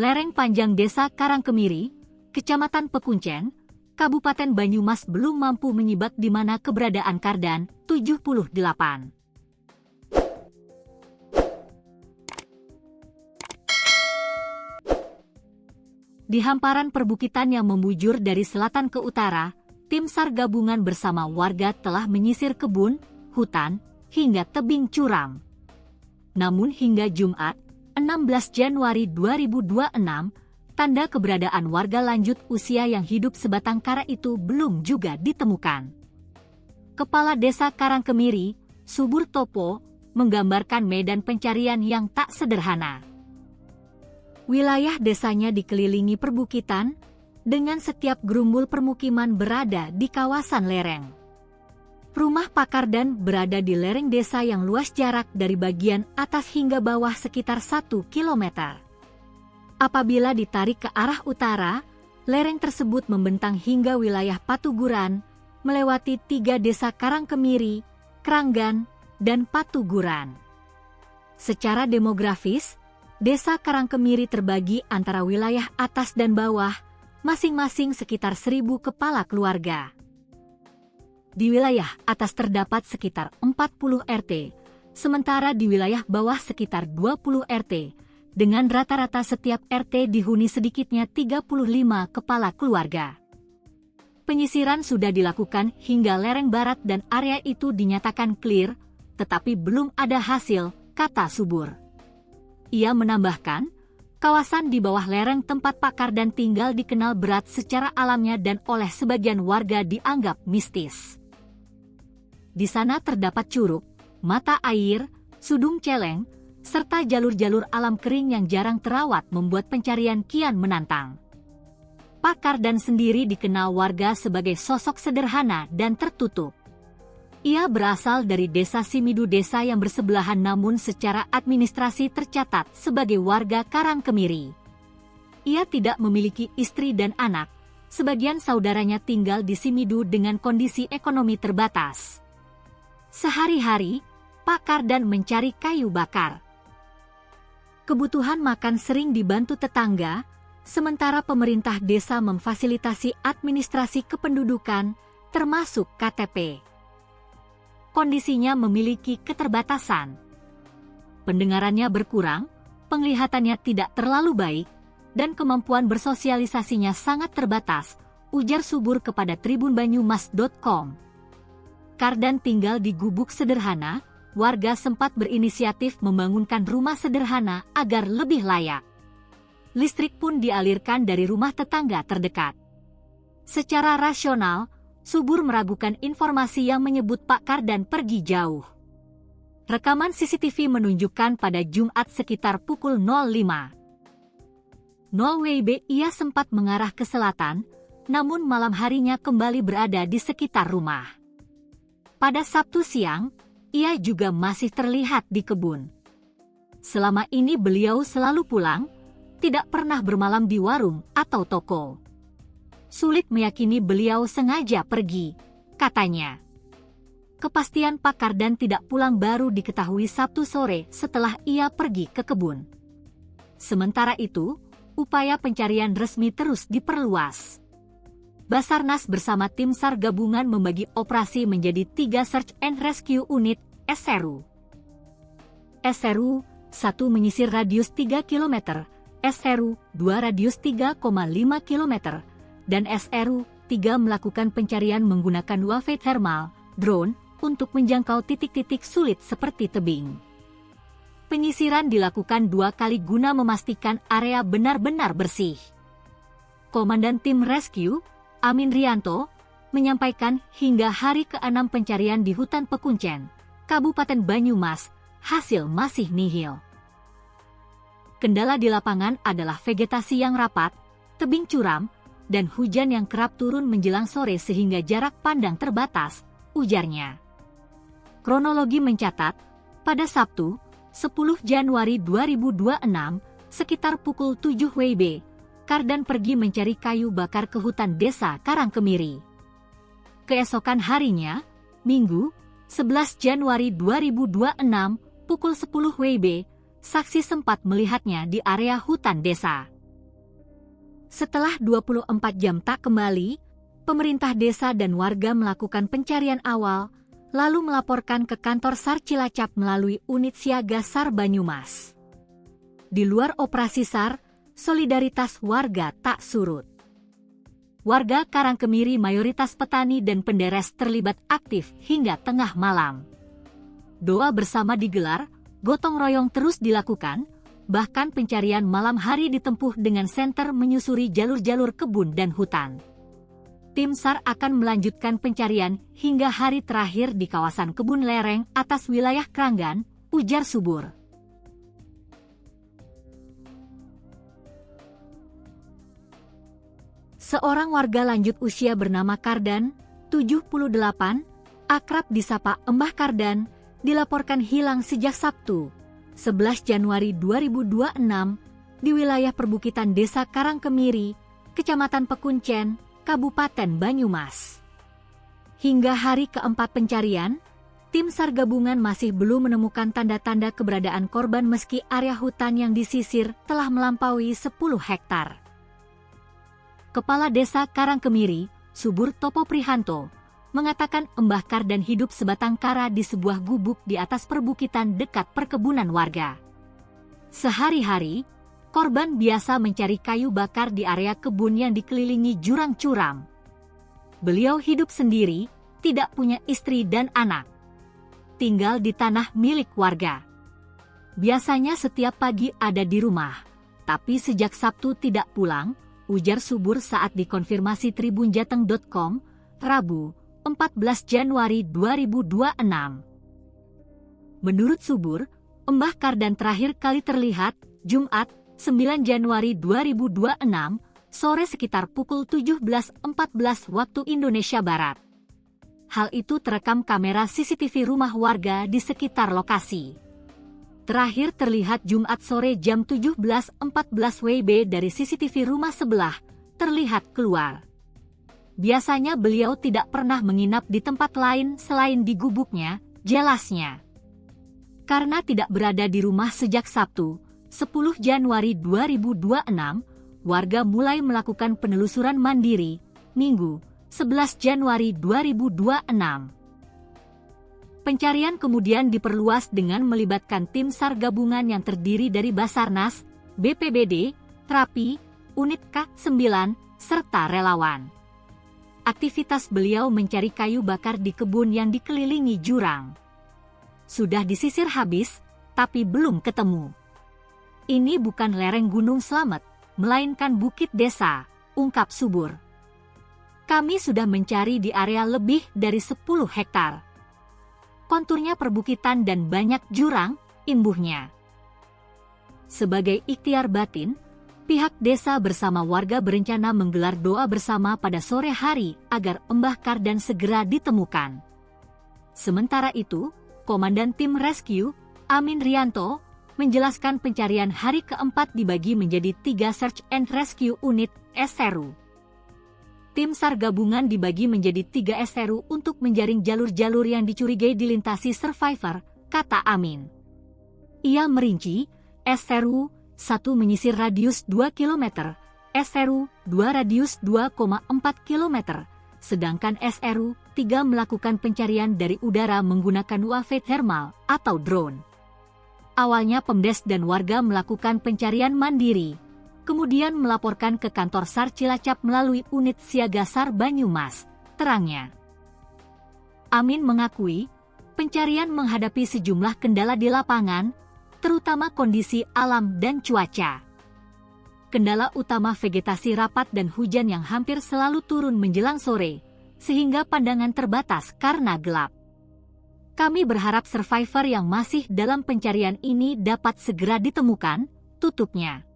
Lereng panjang Desa Karangkemiri, Kecamatan Pekuncen, Kabupaten Banyumas belum mampu menyibak di mana keberadaan Kardan 78. Di hamparan perbukitan yang membujur dari selatan ke utara, tim SAR gabungan bersama warga telah menyisir kebun, hutan, hingga tebing curam. Namun hingga Jumat, 16 Januari 2026, tanda keberadaan warga lanjut usia yang hidup sebatang kara itu belum juga ditemukan. Kepala Desa Karangkemiri, Subur Topo, menggambarkan medan pencarian yang tak sederhana. Wilayah desanya dikelilingi perbukitan, dengan setiap gerumbul permukiman berada di kawasan lereng. Rumah Pak Kardan berada di lereng desa yang luas jarak dari bagian atas hingga bawah sekitar 1 km. Apabila ditarik ke arah utara, lereng tersebut membentang hingga wilayah Patuguran, melewati 3 desa Karangkemiri, Kranggan, dan Patuguran. Secara demografis, Desa Karangkemiri terbagi antara wilayah atas dan bawah, masing-masing sekitar 1.000 kepala keluarga. Di wilayah atas terdapat sekitar 40 RT, sementara di wilayah bawah sekitar 20 RT, dengan rata-rata setiap RT dihuni sedikitnya 35 kepala keluarga. Penyisiran sudah dilakukan hingga lereng barat dan area itu dinyatakan clear, tetapi belum ada hasil, kata Subur. Ia menambahkan, kawasan di bawah lereng tempat Pak Kardan tinggal dikenal berat secara alamnya dan oleh sebagian warga dianggap mistis. Di sana terdapat curug, mata air, sudung celeng, serta jalur-jalur alam kering yang jarang terawat membuat pencarian kian menantang. Pak Kardan sendiri dikenal warga sebagai sosok sederhana dan tertutup. Ia berasal dari desa Simidu, desa yang bersebelahan namun secara administrasi tercatat sebagai warga Karangkemiri. Ia tidak memiliki istri dan anak, sebagian saudaranya tinggal di Simidu dengan kondisi ekonomi terbatas. Sehari-hari, Pak Kardan mencari kayu bakar. Kebutuhan makan sering dibantu tetangga, sementara pemerintah desa memfasilitasi administrasi kependudukan, termasuk KTP. Kondisinya memiliki keterbatasan. Pendengarannya berkurang, penglihatannya tidak terlalu baik, dan kemampuan bersosialisasinya sangat terbatas, ujar Subur kepada tribunbanyumas.com. Kardan tinggal di gubuk sederhana, warga sempat berinisiatif membangunkan rumah sederhana agar lebih layak. Listrik pun dialirkan dari rumah tetangga terdekat. Secara rasional, Subur meragukan informasi yang menyebut Pak Kardan pergi jauh. Rekaman CCTV menunjukkan pada Jumat sekitar pukul 05.00 WIB ia sempat mengarah ke selatan, namun malam harinya kembali berada di sekitar rumah. Pada Sabtu siang, ia juga masih terlihat di kebun. Selama ini beliau selalu pulang, tidak pernah bermalam di warung atau toko. Sulit meyakini beliau sengaja pergi, katanya. Kepastian Pak Kardan tidak pulang baru diketahui Sabtu sore setelah ia pergi ke kebun. Sementara itu, upaya pencarian resmi terus diperluas. Basarnas bersama tim SAR gabungan membagi operasi menjadi 3 Search and Rescue Unit, SRU. SRU 1 menyisir radius 3 km, SRU 2 radius 3,5 km, dan SRU 3 melakukan pencarian menggunakan UAV thermal, drone, untuk menjangkau titik-titik sulit seperti tebing. Penyisiran dilakukan 2 kali guna memastikan area benar-benar bersih. Komandan Tim Rescue, Amin Rianto, menyampaikan hingga hari ke-6 pencarian di hutan Pekuncen, Kabupaten Banyumas, hasil masih nihil. Kendala di lapangan adalah vegetasi yang rapat, tebing curam, dan hujan yang kerap turun menjelang sore sehingga jarak pandang terbatas, ujarnya. Kronologi mencatat, pada Sabtu, 10 Januari 2026, sekitar pukul 7 WIB, Kardan pergi mencari kayu bakar ke hutan desa Karangkemiri. Keesokan harinya, Minggu, 11 Januari 2026, pukul 10 WIB, saksi sempat melihatnya di area hutan desa. Setelah 24 jam tak kembali, pemerintah desa dan warga melakukan pencarian awal, lalu melaporkan ke kantor SAR Cilacap melalui unit siaga SAR Banyumas. Di luar operasi SAR, solidaritas warga tak surut. Warga Karangkemiri mayoritas petani dan penderes terlibat aktif hingga tengah malam. Doa bersama digelar, gotong royong terus dilakukan, bahkan pencarian malam hari ditempuh dengan senter menyusuri jalur-jalur kebun dan hutan. Tim SAR akan melanjutkan pencarian hingga hari terakhir di kawasan kebun lereng atas wilayah Kranggan, ujar Subur. Seorang warga lanjut usia bernama Kardan, 78, akrab disapa Embah Kardan, dilaporkan hilang sejak Sabtu, 11 Januari 2026, di wilayah perbukitan Desa Karangkemiri, Kecamatan Pekuncen, Kabupaten Banyumas. Hingga hari keempat pencarian, tim SAR gabungan masih belum menemukan tanda-tanda keberadaan korban meski area hutan yang disisir telah melampaui 10 hektar. Kepala Desa Karangkemiri, Subur Topo Prihanto, mengatakan Embah Kardan hidup sebatang kara di sebuah gubuk di atas perbukitan dekat perkebunan warga. Sehari-hari, korban biasa mencari kayu bakar di area kebun yang dikelilingi jurang curam. Beliau hidup sendiri, tidak punya istri dan anak. Tinggal di tanah milik warga. Biasanya setiap pagi ada di rumah, tapi sejak Sabtu tidak pulang, ujar Subur saat dikonfirmasi tribunjateng.com, Rabu, 14 Januari 2026. Menurut Subur, Embah Kardan terakhir kali terlihat, Jumat, 9 Januari 2026, sore sekitar pukul 17.14 waktu Indonesia Barat. Hal itu terekam kamera CCTV rumah warga di sekitar lokasi. Terakhir terlihat Jumat sore jam 17.14 WIB dari CCTV rumah sebelah, terlihat keluar. Biasanya beliau tidak pernah menginap di tempat lain selain di gubuknya, jelasnya. Karena tidak berada di rumah sejak Sabtu, 10 Januari 2026, warga mulai melakukan penelusuran mandiri, Minggu, 11 Januari 2026. Pencarian kemudian diperluas dengan melibatkan tim SAR gabungan yang terdiri dari Basarnas, BPBD, Trapi, Unit K9, serta relawan. Aktivitas beliau mencari kayu bakar di kebun yang dikelilingi jurang. Sudah disisir habis, tapi belum ketemu. Ini bukan lereng Gunung Slamet, melainkan bukit desa, ungkap Subur. Kami sudah mencari di area lebih dari 10 hektar. Konturnya perbukitan dan banyak jurang, imbuhnya. Sebagai ikhtiar batin, pihak desa bersama warga berencana menggelar doa bersama pada sore hari agar Embah Kardan segera ditemukan. Sementara itu, Komandan Tim Rescue, Amin Rianto, menjelaskan pencarian hari keempat dibagi menjadi 3 Search and Rescue Unit, SRU. Tim SAR gabungan dibagi menjadi 3 SRU untuk menjaring jalur-jalur yang dicurigai dilintasi survivor, kata Amin. Ia merinci, SRU 1 menyisir radius 2 km, SRU 2 radius 2,4 km, sedangkan SRU 3 melakukan pencarian dari udara menggunakan UAV thermal atau drone. Awalnya Pemdes dan warga melakukan pencarian mandiri, kemudian melaporkan ke kantor SAR Cilacap melalui unit siaga SAR Banyumas, terangnya. Amin mengakui, pencarian menghadapi sejumlah kendala di lapangan, terutama kondisi alam dan cuaca. Kendala utama vegetasi rapat dan hujan yang hampir selalu turun menjelang sore, sehingga pandangan terbatas karena gelap. Kami berharap survivor yang masih dalam pencarian ini dapat segera ditemukan, tutupnya.